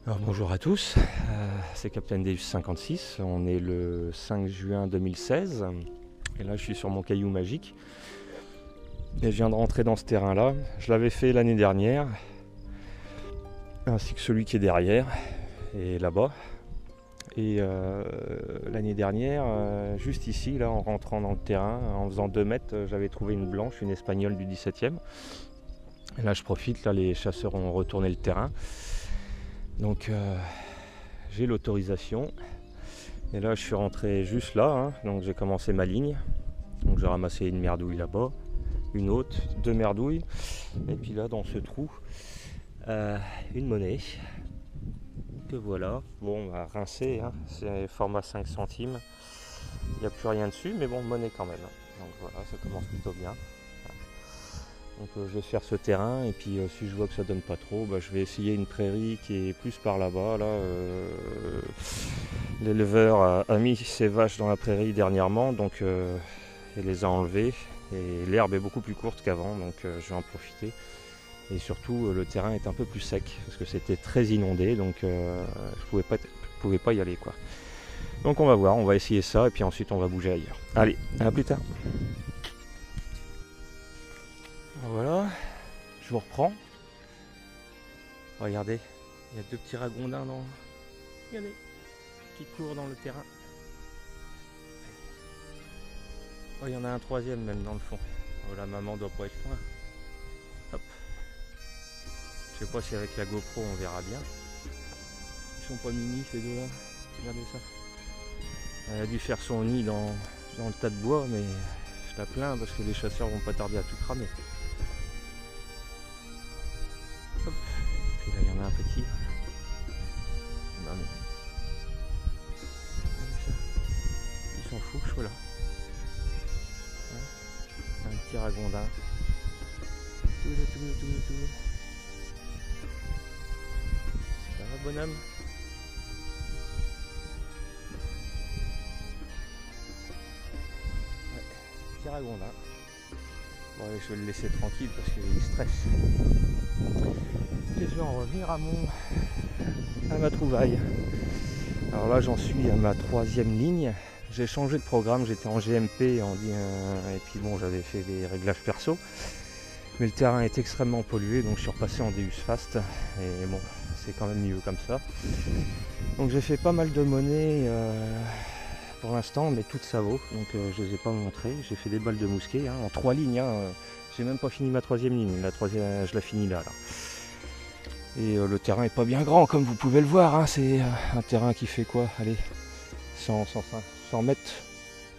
Alors bonjour à tous, c'est Captain Deus 56, on est le 5 juin 2016 et là je suis sur mon caillou magique et je viens de rentrer dans ce terrain là. Je l'avais fait l'année dernière ainsi que celui qui est derrière et là-bas. Et l'année dernière, juste ici, là, en rentrant dans le terrain, en faisant 2 mètres, j'avais trouvé une blanche, une espagnole du 17e. Et là je profite, là les chasseurs ont retourné le terrain. Donc j'ai l'autorisation. Et là je suis rentré juste là, hein. Donc j'ai commencé ma ligne. Donc j'ai ramassé une merdouille là-bas, une autre, 2 merdouilles. Et puis là dans ce trou, une monnaie. Que voilà. Bon, on va rincer, hein. C'est format 5 centimes. Il n'y a plus rien dessus, mais bon, monnaie quand même. Donc voilà, ça commence plutôt bien. Donc je vais faire ce terrain et puis si je vois que ça donne pas trop, je vais essayer une prairie qui est plus par là-bas. Là, l'éleveur a mis ses vaches dans la prairie dernièrement, donc il les a enlevées et l'herbe est beaucoup plus courte qu'avant, donc je vais en profiter. Et surtout le terrain est un peu plus sec parce que c'était très inondé, donc je pouvais pas y aller quoi. Donc on va voir, on va essayer ça et puis ensuite on va bouger ailleurs. Allez, à plus tard. Voilà, je vous reprends. Regardez, il y a 2 petits ragondins dans. Regardez, qui courent dans le terrain. Oh, il y en a un 3e même dans le fond. Oh, la maman doit pas être loin. Hop. Je sais pas si avec la GoPro on verra bien. Ils sont pas mini ces deux là. Regardez ça. Elle a dû faire son nid dans le tas de bois, mais je la plains parce que les chasseurs vont pas tarder à tout cramer. Hop. Et puis là il y en a un petit. Non, mais... il s'en fout que je sois là. Hein, un petit ragondin. Tout. Ça va bonhomme? Ouais, petit ragondin. Bon allez, je vais le laisser tranquille parce qu'il stresse. Et je vais en revenir à ma trouvaille. Alors là j'en suis à ma 3e ligne. J'ai changé de programme, j'étais en GMP et puis bon j'avais fait des réglages perso. Mais le terrain est extrêmement pollué, donc je suis repassé en Deus Fast. Et bon, c'est quand même mieux comme ça. Donc j'ai fait pas mal de monnaie pour l'instant, mais toutes ça vaut. Donc je les ai pas montrées. J'ai fait des balles de mousquet en 3 lignes. J'ai même pas fini ma 3e ligne. La 3e, je la finis là. Et le terrain est pas bien grand, comme vous pouvez le voir. C'est un terrain qui fait quoi? Allez, 100 mètres.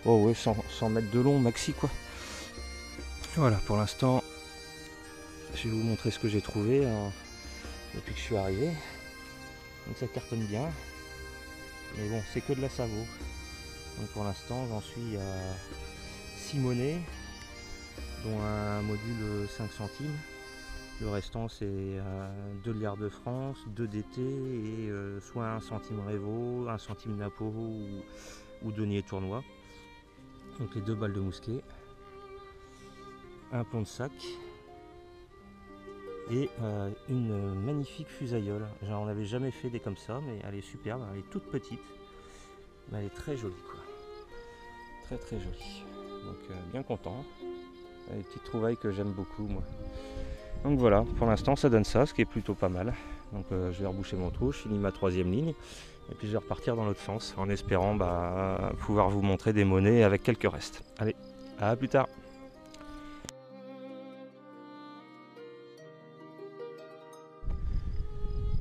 Oh ouais, 100 mètres de long maxi quoi. Voilà, pour l'instant, je vais vous montrer ce que j'ai trouvé depuis que je suis arrivé. Donc ça cartonne bien. Mais bon, c'est que de la Savo. Donc pour l'instant, j'en suis à 6 monnaies, dont un module 5 centimes. Le restant, c'est 2 liards de France, 2 DT et soit 1 centime Révo, 1 centime Napo ou denier tournoi. Donc les 2 balles de mousquet, un plomb de sac et une magnifique fusaillole. J'en avais jamais fait des comme ça, mais elle est superbe, elle est toute petite, mais elle est très jolie quoi. Très jolie. Donc bien content. Des petites trouvailles que j'aime beaucoup moi. Donc voilà, pour l'instant ça donne ça, ce qui est plutôt pas mal. Donc je vais reboucher mon trou, je finis ma 3e ligne et puis je vais repartir dans l'autre sens en espérant pouvoir vous montrer des monnaies avec quelques restes. Allez, à plus tard.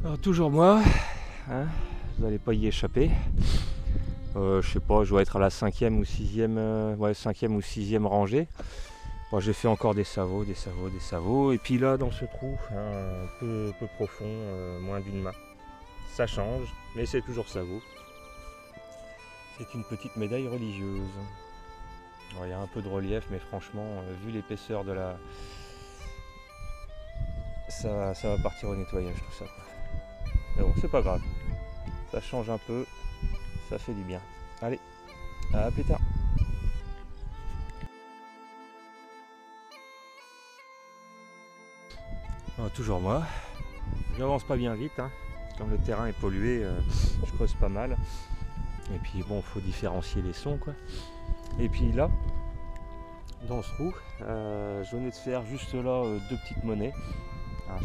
Alors toujours moi, hein, vous n'allez pas y échapper. Je sais pas, je dois être à la 5e ou 6e, 5e ou 6e rangée. Bon, j'ai fait encore des savots. Et puis là, dans ce trou, un peu profond, moins d'une main. Ça change, mais c'est toujours savot. C'est une petite médaille religieuse. Alors, il y a un peu de relief, mais franchement, vu l'épaisseur de la... Ça va partir au nettoyage tout ça. Mais bon, c'est pas grave. Ça change un peu, ça fait du bien. Allez, à plus tard. Alors, toujours moi. J'avance pas bien vite. Comme le terrain est pollué, je creuse pas mal. Et puis bon, faut différencier les sons quoi. Et puis là, dans ce trou, je venais de faire juste là 2 petites monnaies.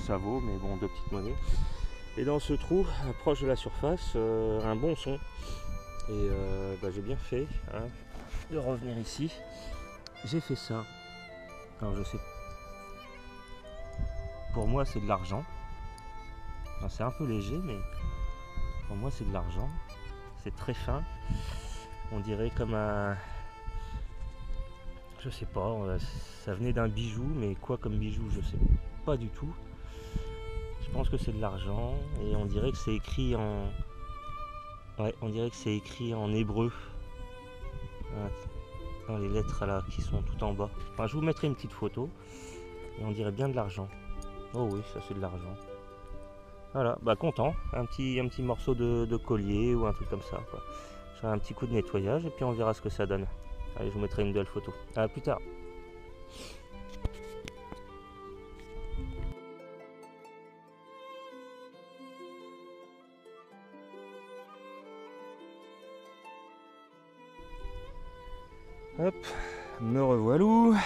Ça vaut, mais bon, 2 petites monnaies. Et dans ce trou, proche de la surface, un bon son. Et j'ai bien fait de revenir ici. J'ai fait ça. Alors je sais. Pour moi c'est de l'argent. C'est un peu léger, mais pour moi c'est de l'argent. C'est très fin. On dirait comme un. Je sais pas, ça venait d'un bijou, mais quoi comme bijou, je sais pas du tout. Je pense que c'est de l'argent et on dirait que c'est écrit en. Ouais, on dirait que c'est écrit en hébreu. Dans les lettres là qui sont tout en bas. Enfin, je vous mettrai une petite photo et on dirait bien de l'argent. Oh oui, ça c'est de l'argent. Voilà, content. Un petit morceau de collier ou un truc comme ça, quoi. Je ferai un petit coup de nettoyage et puis on verra ce que ça donne. Allez, je vous mettrai une belle photo. À plus tard. Hop, me revoilà.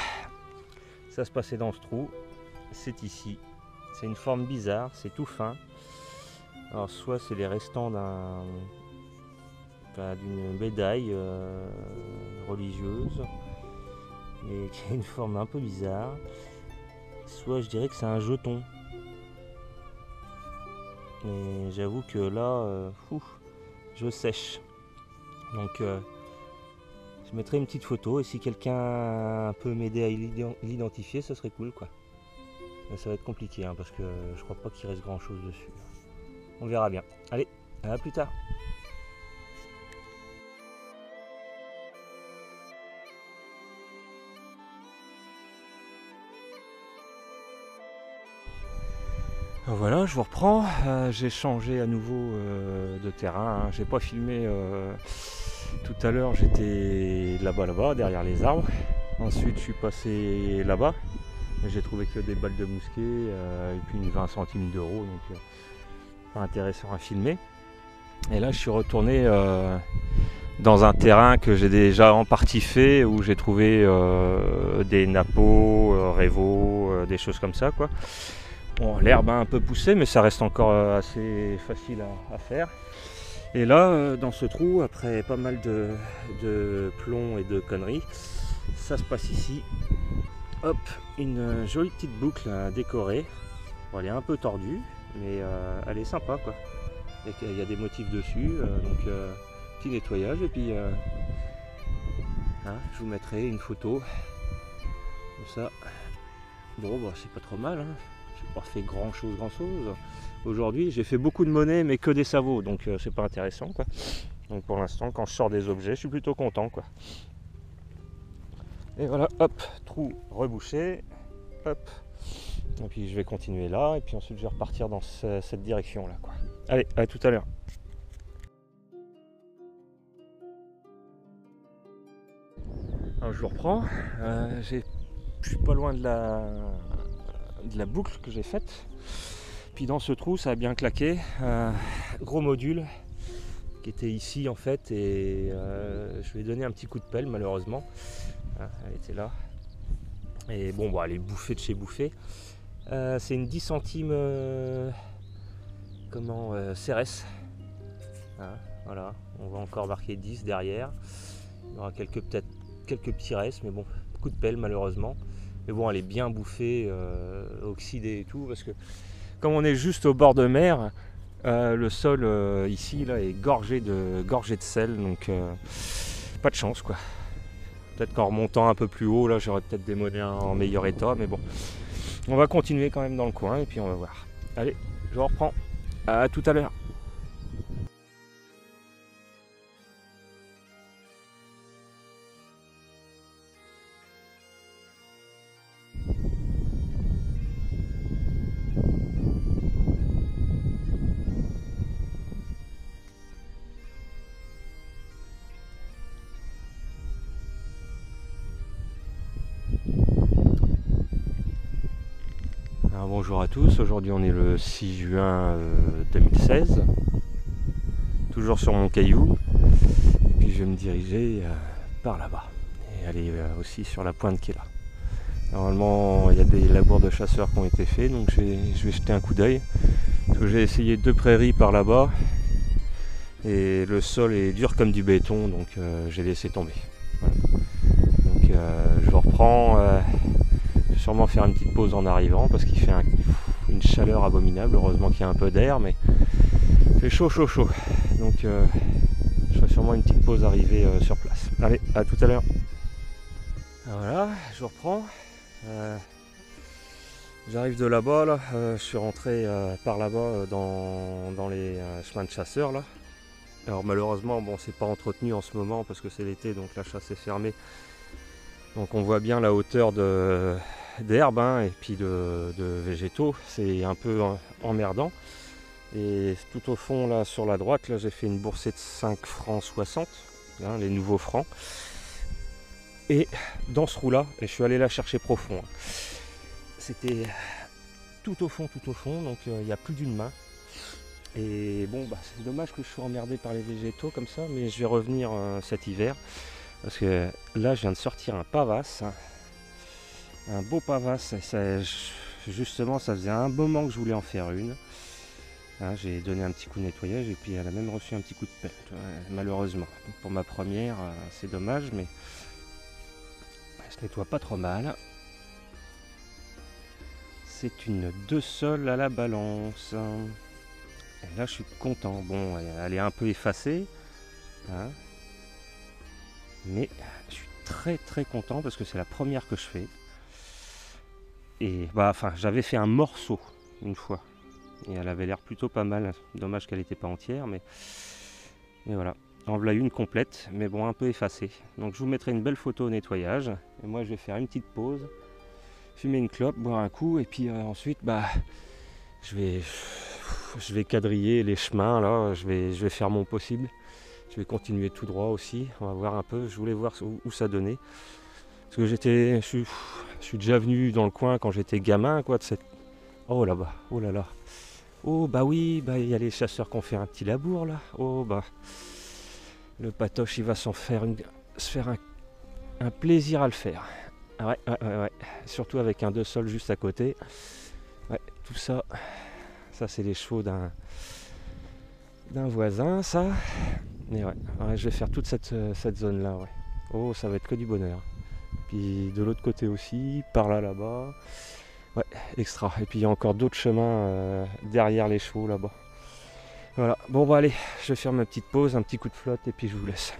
Ça se passait dans ce trou. C'est ici. C'est une forme bizarre, c'est tout fin. Alors soit c'est les restants d'une médaille religieuse, mais qui a une forme un peu bizarre. Soit je dirais que c'est un jeton. Et j'avoue que là, je sèche. Donc je mettrai une petite photo et si quelqu'un peut m'aider à l'identifier, ce serait cool quoi. Mais ça va être compliqué parce que je crois pas qu'il reste grand chose dessus. On verra bien. Allez, à plus tard. Voilà, je vous reprends. J'ai changé à nouveau de terrain. J'ai pas filmé tout à l'heure. J'étais là-bas, derrière les arbres. Ensuite, je suis passé là-bas. J'ai trouvé que des balles de mousquet et puis une 20 centimes d'euros, donc pas intéressant à filmer. Et là, je suis retourné dans un terrain que j'ai déjà en partie fait, où j'ai trouvé des napos, révaux, des choses comme ça, quoi. Bon, l'herbe a un peu poussé, mais ça reste encore assez facile à faire. Et là, dans ce trou, après pas mal de plomb et de conneries, ça se passe ici. Hop, une jolie petite boucle décorée. Bon, elle est un peu tordue, mais elle est sympa quoi. Il y a des motifs dessus, donc petit nettoyage et puis je vous mettrai une photo comme ça. Bon, c'est pas trop mal. J'ai pas fait grand chose. Aujourd'hui, j'ai fait beaucoup de monnaie, mais que des savots, donc c'est pas intéressant quoi. Donc pour l'instant, quand je sors des objets, je suis plutôt content quoi. Et voilà, hop, trou rebouché, hop. Et puis je vais continuer là, et puis ensuite je vais repartir dans cette direction là quoi. Allez, à tout à l'heure. Alors je vous reprends. Je suis pas loin de la boucle que j'ai faite. Puis dans ce trou, ça a bien claqué. Gros module qui était ici en fait, et je lui ai donné un petit coup de pelle malheureusement. Elle était là. Et bon, elle est bouffée de chez bouffée. C'est une 10 centimes CRS. Voilà, on va encore marquer 10 derrière. Il y aura peut-être quelques petits restes, mais bon, coup de pelle malheureusement. Mais bon, elle est bien bouffée, oxydée et tout, parce que comme on est juste au bord de mer, le sol ici là est gorgé de sel, donc pas de chance quoi. Peut-être qu'en remontant un peu plus haut, là j'aurais peut-être des monnaies en meilleur état, mais bon. On va continuer quand même dans le coin et puis on va voir. Allez, je reprends. À tout à l'heure. Bonjour à tous, aujourd'hui on est le 6 juin 2016, toujours sur mon caillou, et puis je vais me diriger par là-bas, et aller aussi sur la pointe qui est là. Normalement il y a des labours de chasseurs qui ont été faits, donc je vais jeter un coup d'œil, parce que j'ai essayé 2 prairies par là-bas, et le sol est dur comme du béton, donc j'ai laissé tomber. Voilà. Donc je reprends. Je vais sûrement faire une petite pause en arrivant parce qu'il fait une chaleur abominable. Heureusement qu'il y a un peu d'air, mais il fait chaud. Donc je ferai sûrement une petite pause arrivée sur place. Allez, à tout à l'heure. Voilà, je reprends. J'arrive de là-bas, là. Je suis rentré par là-bas dans les chemins de chasseurs là. Alors malheureusement, bon, c'est pas entretenu en ce moment parce que c'est l'été, donc la chasse est fermée. Donc on voit bien la hauteur d'herbe hein, et puis de végétaux, c'est un peu emmerdant. Et tout au fond là sur la droite, là j'ai fait une boursée de 5 francs 60, hein, les nouveaux francs. Et dans ce trou là, et je suis allé la chercher profond. Hein. C'était tout au fond, donc il n'y a plus d'une main. Et bon, bah, c'est dommage que je sois emmerdé par les végétaux comme ça, mais je vais revenir cet hiver. Parce que là, je viens de sortir un pavasse. Un beau pavasse. Justement, ça faisait un moment que je voulais en faire une. Hein, j'ai donné un petit coup de nettoyage et puis elle a même reçu un petit coup de pelle. Malheureusement. Pour ma première, c'est dommage, mais elle se nettoie pas trop mal. C'est une 2 sols à la balance. Et là je suis content, bon elle est un peu effacée hein, mais je suis très content parce que c'est la première que je fais. Et bah enfin j'avais fait un morceau une fois et elle avait l'air plutôt pas mal, dommage qu'elle n'était pas entière, mais voilà, en voilà une complète mais bon un peu effacée. Donc je vous mettrai une belle photo au nettoyage et moi je vais faire une petite pause, fumer une clope, boire un coup et puis ensuite bah je vais quadriller les chemins là, je vais faire mon possible. Je vais continuer tout droit aussi, on va voir un peu, je voulais voir où ça donnait. Parce que je suis déjà venu dans le coin quand j'étais gamin quoi de cette. Oh là-bas, oh là là. Oh bah oui, bah il y a les chasseurs qui ont fait un petit labour là. Oh bah le patoche il va se faire un plaisir à le faire. Ouais. Surtout avec un 2 sols juste à côté. Ouais, tout ça. Ça c'est les chevaux d'un voisin ça. Mais ouais, je vais faire toute cette zone là ouais. Oh ça va être que du bonheur. Puis de l'autre côté aussi, par là-bas. Ouais, extra. Et puis il y a encore d'autres chemins derrière les chevaux là-bas. Voilà, bon bah allez, je vais faire ma petite pause, un petit coup de flotte et puis je vous laisse.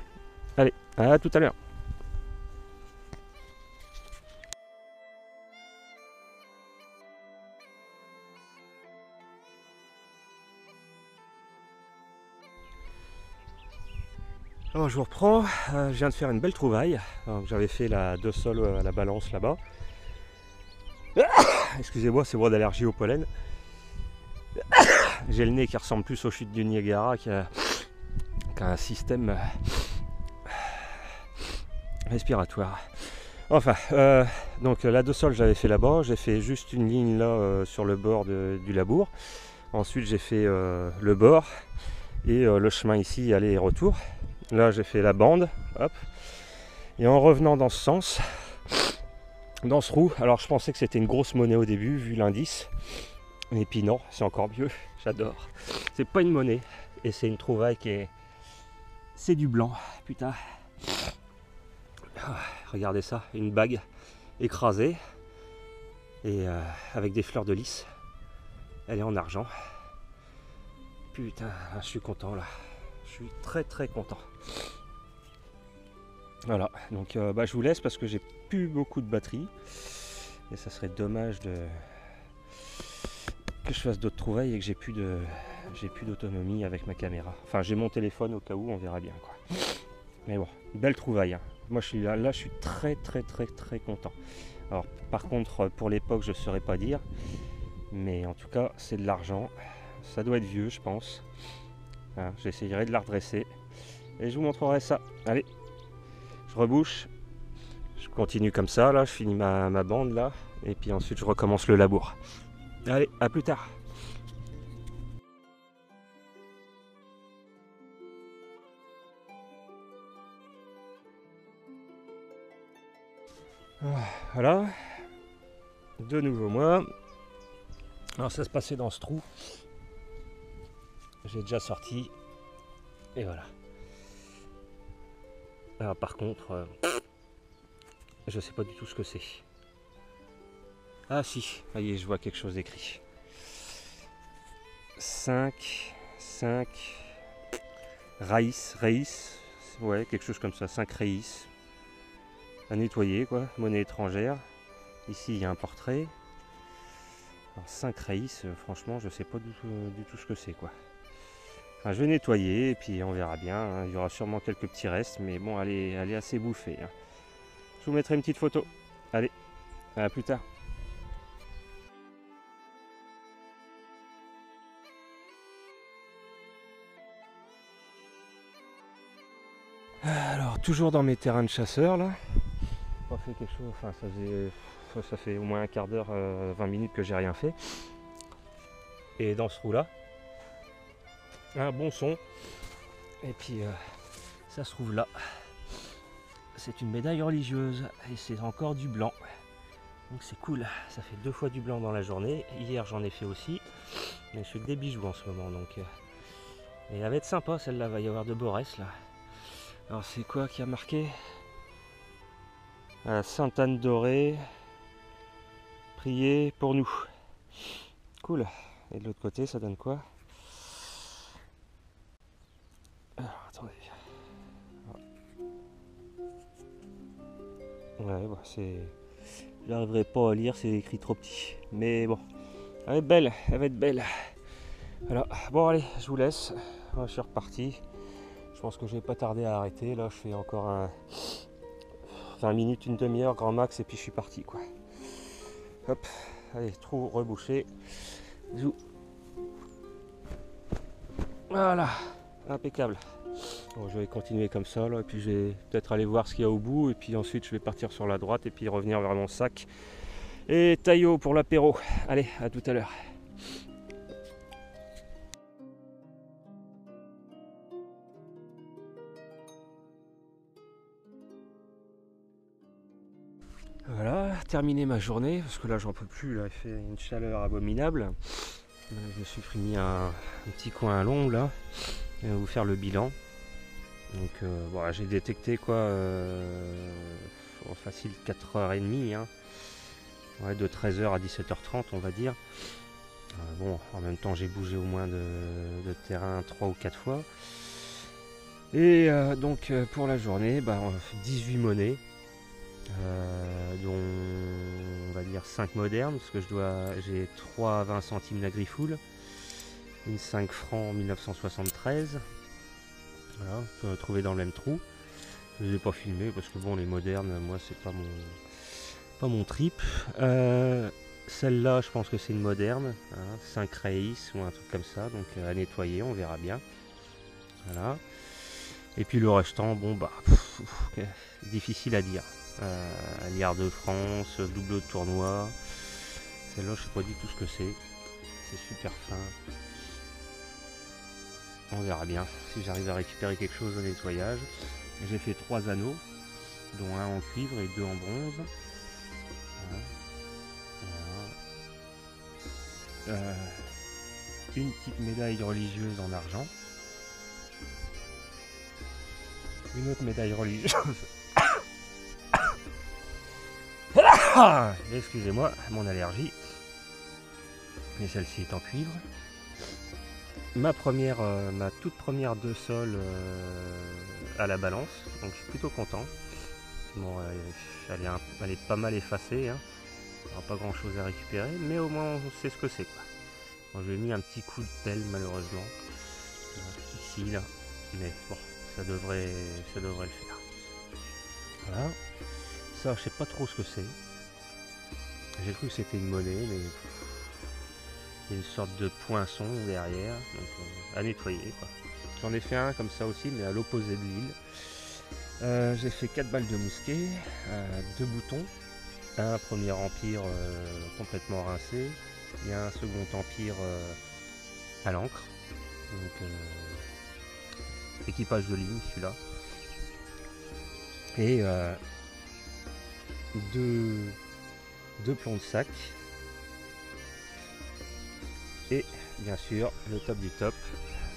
Allez, à tout à l'heure. Alors je vous reprends, je viens de faire une belle trouvaille. J'avais fait la 2 sols à la balance là-bas. Excusez-moi, c'est moi d'allergie au pollen. J'ai le nez qui ressemble plus aux chutes du Niagara qu'un système respiratoire. Enfin, donc la 2 sols j'avais fait là-bas, j'ai fait juste une ligne là sur le bord du labour. Ensuite j'ai fait le bord et le chemin ici aller et retour. Là j'ai fait la bande, hop, et en revenant dans ce sens, dans ce trou, alors je pensais que c'était une grosse monnaie au début vu l'indice, et puis non, c'est encore mieux, j'adore. C'est pas une monnaie, et c'est une trouvaille qui est... C'est du blanc, putain. Regardez ça, une bague écrasée, et avec des fleurs de lys, elle est en argent. Putain, je suis content là. Je suis très content. Voilà, donc bah, je vous laisse parce que j'ai plus beaucoup de batterie et ça serait dommage que je fasse d'autres trouvailles et que j'ai plus d'autonomie avec ma caméra. Enfin, j'ai mon téléphone au cas où, on verra bien quoi. Mais bon, belle trouvaille. Hein. Moi, je suis là, je suis très content. Alors, par contre, pour l'époque, je ne saurais pas dire, mais en tout cas, c'est de l'argent. Ça doit être vieux, je pense. Hein, j'essayerai de la redresser et je vous montrerai ça. Allez, je rebouche, je continue comme ça là, je finis ma bande là et puis ensuite je recommence le labour. Allez, à plus tard. Voilà, de nouveau moi. Alors ça se passait dans ce trou. J'ai déjà sorti. Et voilà. Alors par contre, je sais pas du tout ce que c'est. Ah si, ça y est, je vois quelque chose d'écrit. 5, raïs, ouais, quelque chose comme ça, 5 raïs. À nettoyer quoi, monnaie étrangère. Ici il y a un portrait. Alors 5 raïs, franchement je sais pas du tout ce que c'est quoi. Enfin, je vais nettoyer et puis on verra bien, hein. Il y aura sûrement quelques petits restes, mais bon elle est assez bouffée, hein. Je vous mettrai une petite photo. Allez, à plus tard. Alors toujours dans mes terrains de chasseurs là. Pas fait quelque chose, enfin ça fait au moins un quart d'heure, 20 minutes que j'ai rien fait. Et dans ce trou là, un bon son. Et puis ça se trouve là. C'est une médaille religieuse et c'est encore du blanc. Donc c'est cool, ça fait 2 fois du blanc dans la journée. Hier j'en ai fait aussi. Mais je fais que des bijoux en ce moment donc. Et elle va être sympa celle-là, va y avoir de beaux restes là. Alors c'est quoi qui a marqué? Sainte Anne dorée, priez pour nous. Cool. Et de l'autre côté, ça donne quoi? Alors, attendez. Ouais, bah c'est... J'arriverai pas à lire, c'est écrit trop petit. Mais bon, elle va être belle, elle va être belle. Voilà. Bon allez, je vous laisse. Je suis reparti. Je pense que je vais pas tarder à arrêter. Là, je fais encore un 20 minutes, une demi-heure, grand max, et puis je suis parti quoi. Hop, allez, trou rebouché. Zou. Voilà, impeccable. Bon, je vais continuer comme ça là, et puis je vais peut-être aller voir ce qu'il y a au bout, et puis ensuite je vais partir sur la droite et puis revenir vers mon sac. Et taillot pour l'apéro. Allez, à tout à l'heure. Voilà, terminé ma journée, parce que là j'en peux plus, là, il fait une chaleur abominable. Je me suis mis un petit coin à l'ombre là, et on va vous faire le bilan. Donc voilà, j'ai détecté quoi, facile 4h30, hein. Ouais, de 13h à 17h30 on va dire. Bon, en même temps j'ai bougé au moins de terrain 3 ou 4 fois. Et donc pour la journée, bah, 18 monnaies. Dont on va dire 5 modernes, parce que j'ai 3 à 20 centimes la griffoule, une 5 francs en 1973. Voilà, on peut trouver dans le même trou. Je ne les ai pas filmé parce que bon, les modernes, moi c'est pas mon trip. Celle-là, je pense que c'est une moderne, hein, 5 raïs ou un truc comme ça, donc à nettoyer, on verra bien. Voilà. Et puis le restant, bon bah, difficile à dire. Liard de France, double de tournoi. Celle-là, je sais pas du tout ce que c'est. C'est super fin. On verra bien si j'arrive à récupérer quelque chose au nettoyage. J'ai fait 3 anneaux, dont un en cuivre et 2 en bronze. Voilà. Une petite médaille religieuse en argent. Une autre médaille religieuse. Excusez-moi, mon allergie. Mais celle-ci est en cuivre. Ma toute première 2 sols à la balance, donc je suis plutôt content. Bon, elle est pas mal effacée, hein. Il n'y aura pas grand chose à récupérer, mais au moins on sait ce que c'est quoi. Bon, j'ai mis un petit coup de pelle malheureusement, ici là, mais bon, ça devrait le faire. Voilà, ça je sais pas trop ce que c'est. J'ai cru que c'était une monnaie, mais il y a une sorte de poinçon derrière, donc à nettoyer quoi. J'en ai fait un comme ça aussi, mais à l'opposé de l'île. J'ai fait 4 balles de mousquet, 2 boutons, un premier empire complètement rincé, Il y a un second empire à l'encre. Donc équipage de ligne celui-là. Et deux plombs de sac. Et bien sûr le top du top,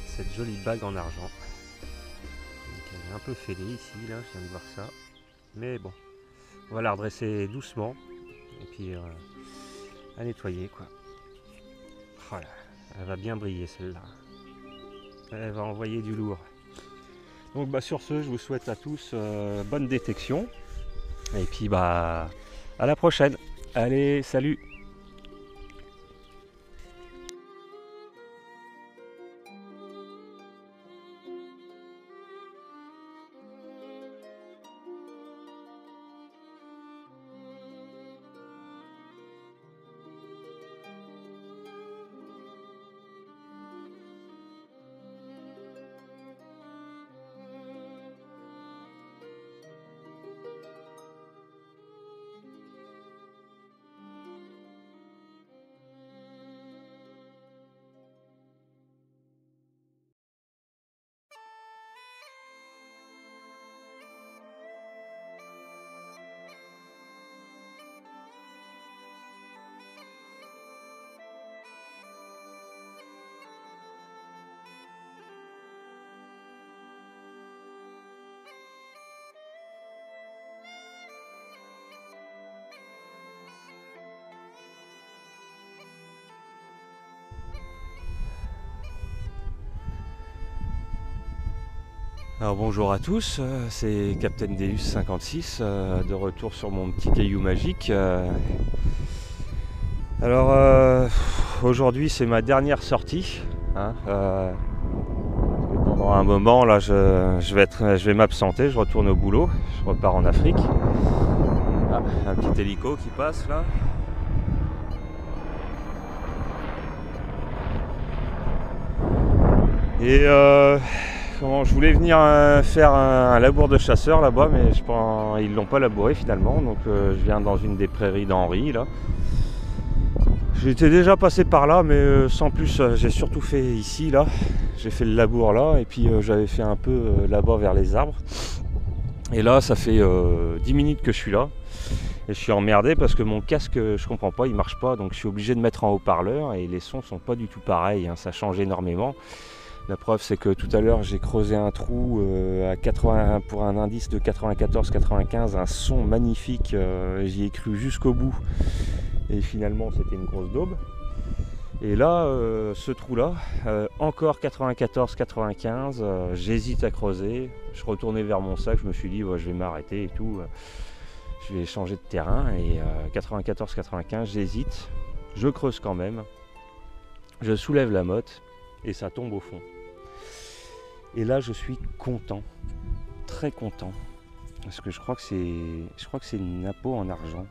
cette jolie bague en argent. Donc, elle est un peu fêlée ici, là, je viens de voir ça. Mais bon, on va la redresser doucement. Et puis à nettoyer quoi. Voilà, elle va bien briller celle-là. Elle va envoyer du lourd. Donc bah sur ce, je vous souhaite à tous bonne détection. Et puis bah à la prochaine. Allez, salut! Alors bonjour à tous, c'est Captain Deus 56 de retour sur mon petit caillou magique. Alors aujourd'hui c'est ma dernière sortie. Hein, pendant un moment là je vais m'absenter, je retourne au boulot, je repars en Afrique. Ah, un petit hélico qui passe là. Et je voulais venir faire un labour de chasseur là-bas, mais ils l'ont pas labouré finalement, donc je viens dans une des prairies d'Henri là. J'étais déjà passé par là, mais sans plus, j'ai surtout fait ici là. J'ai fait le labour là, et puis j'avais fait un peu là-bas vers les arbres. Et là, ça fait 10 minutes que je suis là. Et je suis emmerdé parce que mon casque, je comprends pas, il marche pas, donc je suis obligé de mettre en haut-parleur et les sons sont pas du tout pareils, hein, ça change énormément. La preuve c'est que tout à l'heure j'ai creusé un trou à 80, pour un indice de 94-95, un son magnifique, j'y ai cru jusqu'au bout et finalement c'était une grosse daube. Et là, ce trou là, encore 94-95, j'hésite à creuser, je retournais vers mon sac, je me suis dit je vais m'arrêter et tout, je vais changer de terrain et 94-95, j'hésite, je creuse quand même, je soulève la motte et ça tombe au fond. Et là je suis content, très content, parce que je crois que c'est une napo en argent.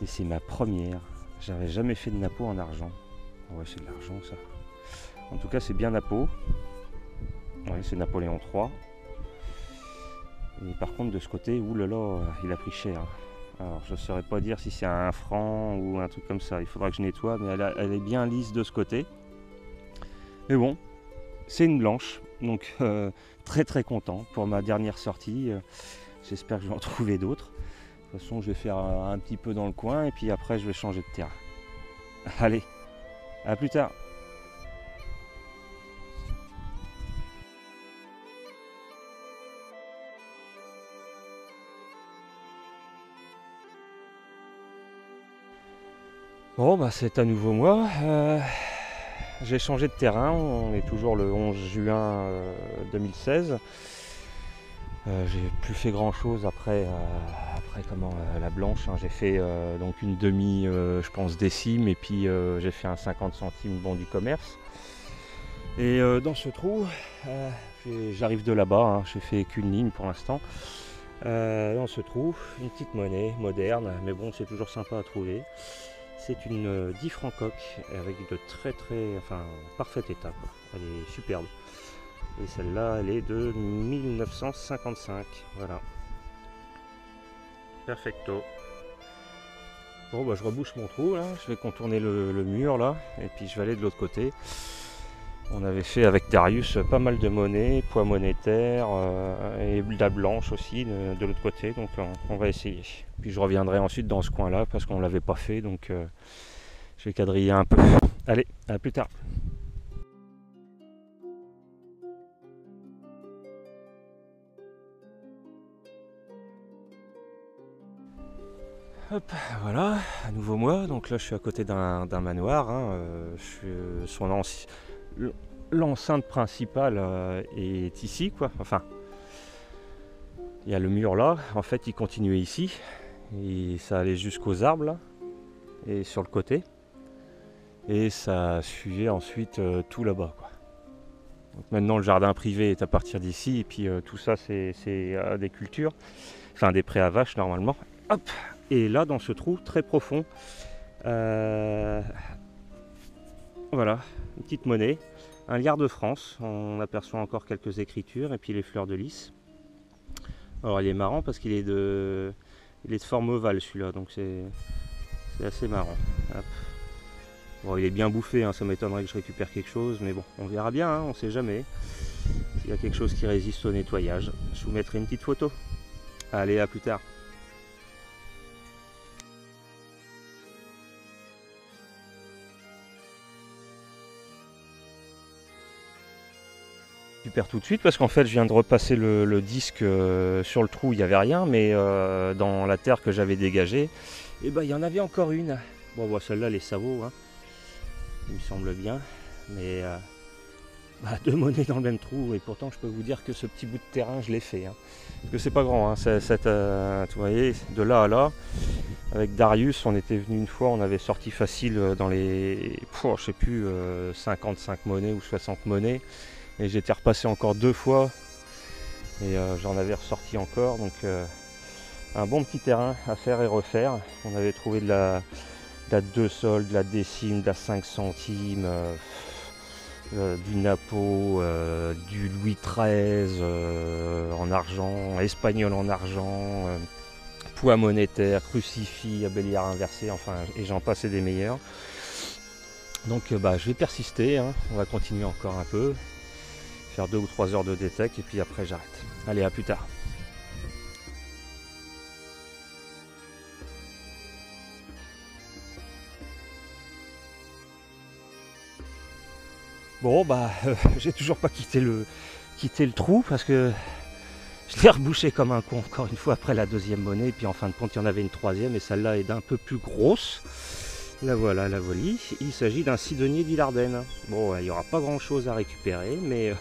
Et c'est ma première, j'avais jamais fait de napo en argent. Ouais, c'est de l'argent ça. En tout cas c'est bien napo. Ouais, c'est Napoléon III. Et par contre de ce côté, oulala, il a pris cher. Alors je ne saurais pas dire si c'est un franc ou un truc comme ça, il faudra que je nettoie, mais elle est bien lisse de ce côté. Mais bon, c'est une blanche, donc très très content pour ma dernière sortie. J'espère que je vais en trouver d'autres. De toute façon, je vais faire un petit peu dans le coin et puis après je vais changer de terrain. Allez, à plus tard. Bon, bah c'est à nouveau moi. J'ai changé de terrain, on est toujours le 11 juin 2016. J'ai plus fait grand chose après la blanche, hein. J'ai fait donc une demi je pense décime et puis j'ai fait un 50 centimes bon du commerce. Et dans ce trou, j'arrive de là-bas, hein, j'ai fait qu'une ligne pour l'instant. Dans ce trou, une petite monnaie moderne, mais bon c'est toujours sympa à trouver. C'est une 10 francs coque avec de parfait état, quoi. Elle est superbe. Et celle-là, elle est de 1955. Voilà. Perfecto. Bon bah je rebouche mon trou là, je vais contourner le mur là, et puis je vais aller de l'autre côté. On avait fait avec Darius pas mal de monnaie, poids monétaire et de la blanche aussi de l'autre côté, donc on va essayer. Puis je reviendrai ensuite dans ce coin là parce qu'on ne l'avait pas fait, donc je vais quadriller un peu. Allez, à plus tard. Hop, voilà, à nouveau moi, donc là je suis à côté d'un manoir, hein, l'enceinte principale est ici, quoi, enfin, il y a le mur là, en fait il continuait ici, et ça allait jusqu'aux arbres là, et sur le côté, et ça suivait ensuite tout là-bas, quoi. Donc maintenant le jardin privé est à partir d'ici, et puis tout ça c'est des cultures, enfin des prés à vaches normalement, hop. Et là, dans ce trou très profond, voilà, une petite monnaie, un liard de France. On aperçoit encore quelques écritures et puis les fleurs de lys. Alors, il est marrant parce qu'il est de forme ovale celui-là, donc c'est assez marrant. Hop. Bon, il est bien bouffé, hein, ça m'étonnerait que je récupère quelque chose, mais bon, on verra bien, hein, on ne sait jamais. S'il y a quelque chose qui résiste au nettoyage, je vous mettrai une petite photo. Allez, à plus tard. Super tout de suite parce qu'en fait je viens de repasser le disque sur le trou, il n'y avait rien, mais dans la terre que j'avais dégagée, et ben il y en avait encore une. Bon bah, celle-là les savots, hein, il me semble bien, mais deux monnaies dans le même trou, et pourtant je peux vous dire que ce petit bout de terrain je l'ai fait, hein, parce que c'est pas grand, hein, vous voyez, de là à là. Avec Darius on était venu une fois, on avait sorti facile dans les, je sais plus, 55 monnaies ou 60 monnaies. Et j'étais repassé encore 2 fois et j'en avais ressorti encore, donc un bon petit terrain à faire et refaire. On avait trouvé de la 2 sols, de la décime, de la 5 centimes, du Napo, du Louis XIII en argent, espagnol en argent, poids monétaire, crucifix, béliard inversé, enfin, et j'en passe des meilleurs. Donc je vais persister, hein. On va continuer encore un peu. Faire 2 ou 3 heures de détec et puis après j'arrête. Allez, à plus tard. Bon j'ai toujours pas quitté le trou parce que je l'ai rebouché comme un con encore une fois après la deuxième monnaie, et puis en fin de compte il y en avait une troisième et celle-là est d'un peu plus grosse. La voilà, la volie. Il s'agit d'un cidonnier d'Illarden. Bon, il n'y aura pas grand chose à récupérer, mais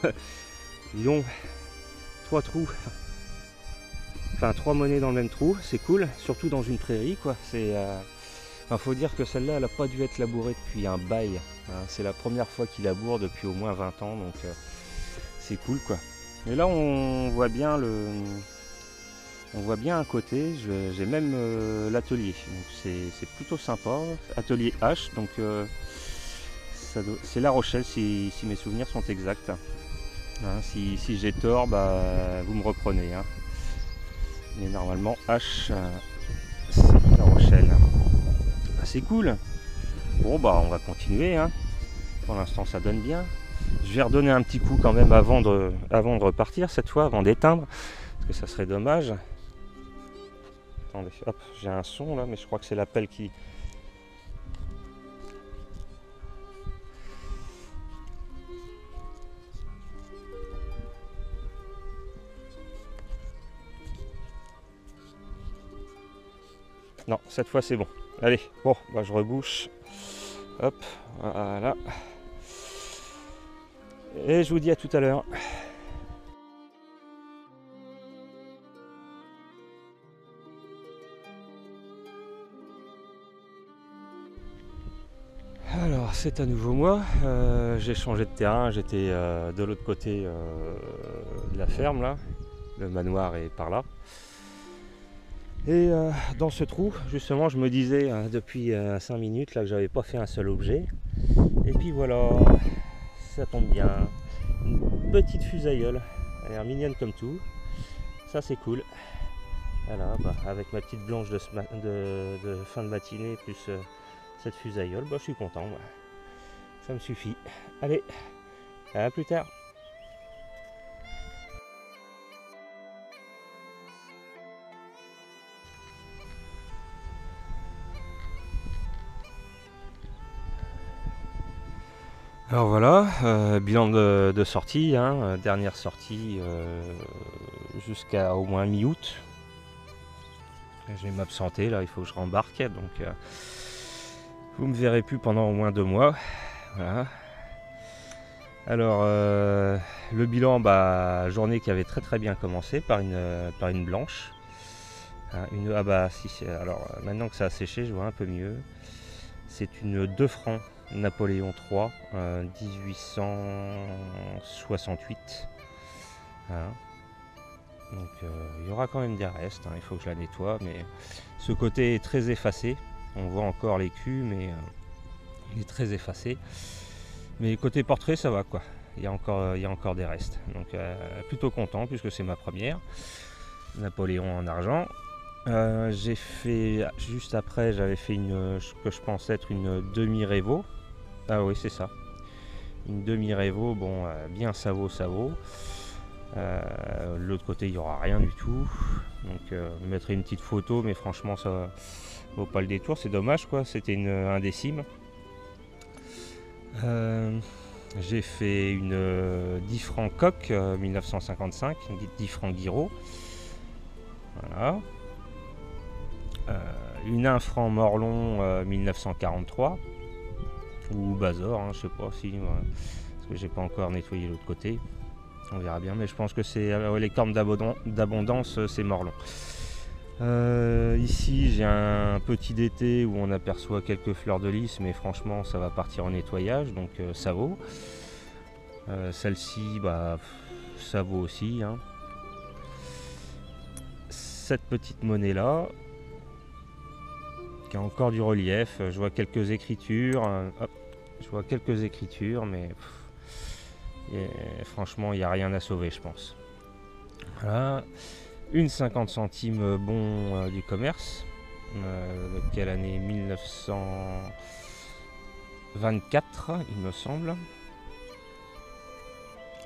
disons 3 trous, enfin 3 monnaies dans le même trou, c'est cool, surtout dans une prairie, quoi. C'est faut dire que celle-là elle n'a pas dû être labourée depuis un bail, hein. C'est la première fois qu'il laboure depuis au moins 20 ans, donc c'est cool, quoi. Et là on voit bien un côté, j'ai même l'atelier, donc c'est plutôt sympa, atelier H, donc c'est La Rochelle si mes souvenirs sont exacts. Hein, si j'ai tort, vous me reprenez, hein. Mais normalement H c'est La Rochelle. C'est cool. Bon on va continuer, hein. Pour l'instant ça donne bien. Je vais redonner un petit coup quand même avant de repartir cette fois, avant d'éteindre, parce que ça serait dommage. Attendez, hop, j'ai un son là, mais je crois que c'est l'appel qui... Non, cette fois c'est bon. Allez, bon, je rebouche. Hop, voilà. Et je vous dis à tout à l'heure. Alors c'est à nouveau moi, j'ai changé de terrain, j'étais de l'autre côté de la ferme là, le manoir est par là. Et dans ce trou, justement, je me disais depuis 5 minutes là que j'avais pas fait un seul objet. Et puis voilà, ça tombe bien, une petite fusailleule, elle a l'air mignonne comme tout, ça c'est cool. Voilà, bah, avec ma petite blanche de fin de matinée plus cette fusaïole, bah, je suis content. Ouais. Ça me suffit. Allez, à plus tard. Alors voilà, bilan de sortie, hein, dernière sortie jusqu'à au moins mi-août. Je vais m'absenter là, il faut que je rembarque, donc vous me verrez plus pendant au moins 2 mois. Voilà. Alors le bilan, bah, journée qui avait très bien commencé par une blanche. Hein, ah bah si, alors maintenant que ça a séché, je vois un peu mieux. C'est une 2 francs Napoléon III 1868. Hein. Donc il y aura quand même des restes, hein, il faut que je la nettoie, mais ce côté est très effacé. On voit encore les culs, mais il est très effacé. Mais côté portrait, ça va quoi. Il y a encore des restes. Donc plutôt content puisque c'est ma première. Napoléon en argent. J'ai fait juste après, j'avais fait ce que je pense être une demi-révo. Ah oui, c'est ça. Une demi-révo, bon, bien Savo. L'autre côté, il n'y aura rien du tout. Donc, je mettrai une petite photo, mais franchement, ça vaut pas le détour. C'est dommage, quoi. C'était un décime. J'ai fait une 10 francs coque 1955, 10 francs Guiraud. Voilà. Une 1 franc Morlon 1943 ou Bazor, hein, je sais pas si parce que j'ai pas encore nettoyé l'autre côté, on verra bien, mais je pense que c'est les cornes d'abondance, c'est Morlon. Ici j'ai un petit d'été où on aperçoit quelques fleurs de lys, mais franchement ça va partir en nettoyage, donc ça vaut. Celle-ci, bah, ça vaut aussi, hein. Cette petite monnaie là qui a encore du relief, je vois quelques écritures, hop, je vois quelques écritures, mais franchement il n'y a rien à sauver, je pense. Voilà, une 50 centimes bon du commerce, de quelle année? 1924 il me semble.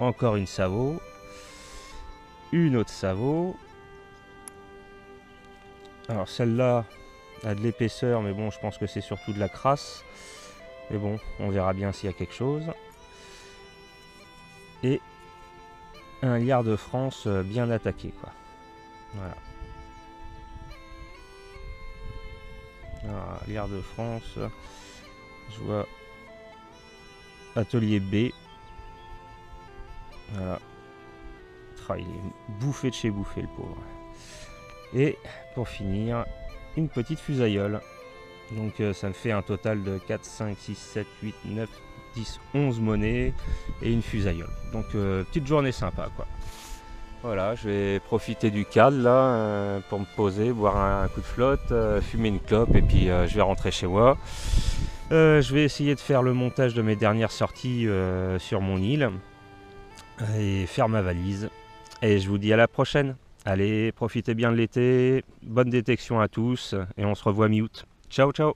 Encore une Savo, une autre Savo. Alors celle-là a de l'épaisseur, mais bon, je pense que c'est surtout de la crasse. Mais bon, on verra bien s'il y a quelque chose. Et un liard de France bien attaqué, quoi. Voilà. Alors, liard de France, je vois atelier B. Voilà. Il est bouffé de chez bouffé, le pauvre. Et pour finir, une petite fusaïole. Donc ça me fait un total de 4, 5, 6, 7, 8, 9, 10, 11 monnaies et une fusaïole. Donc petite journée sympa, quoi. Voilà, je vais profiter du cadre là pour me poser, boire un coup de flotte, fumer une clope et puis je vais rentrer chez moi. Je vais essayer de faire le montage de mes dernières sorties sur mon île et faire ma valise. Et je vous dis à la prochaine. Allez, profitez bien de l'été, bonne détection à tous et on se revoit mi-août. Ciao, ciao!